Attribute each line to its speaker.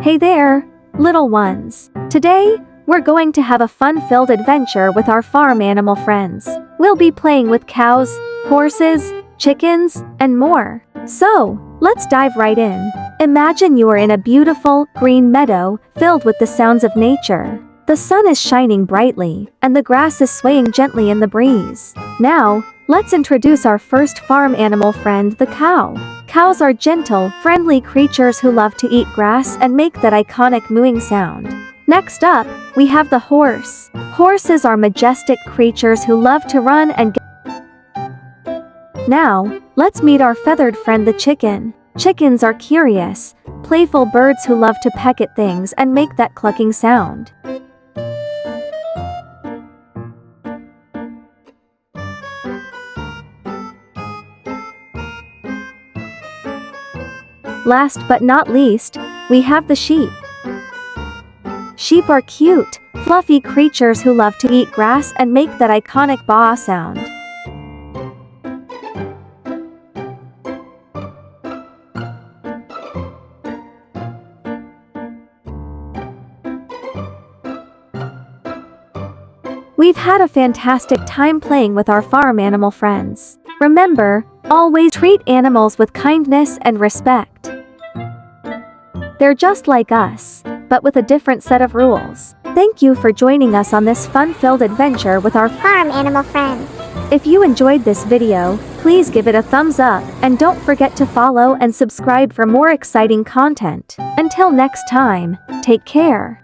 Speaker 1: Hey there, little ones. Today, we're going to have a fun-filled adventure with our farm animal friends. We'll be playing with cows, horses, chickens, and more. So, let's dive right in. Imagine you are in a beautiful, green meadow filled with the sounds of nature. The sun is shining brightly, and the grass is swaying gently in the breeze. Now, let's introduce our first farm animal friend, the cow. Cows are gentle, friendly creatures who love to eat grass and make that iconic mooing sound. Next up, we have the horse. Horses are majestic creatures who love to run and Now, let's meet our feathered friend the chicken. Chickens are curious, playful birds who love to peck at things and make that clucking sound. Last but not least, we have the sheep. Sheep are cute, fluffy creatures who love to eat grass and make that iconic baa sound. We've had a fantastic time playing with our farm animal friends. Remember, always treat animals with kindness and respect. They're just like us, but with a different set of rules. Thank you for joining us on this fun-filled adventure with our
Speaker 2: farm animal friends.
Speaker 1: If you enjoyed this video, please give it a thumbs up and don't forget to follow and subscribe for more exciting content. Until next time, take care.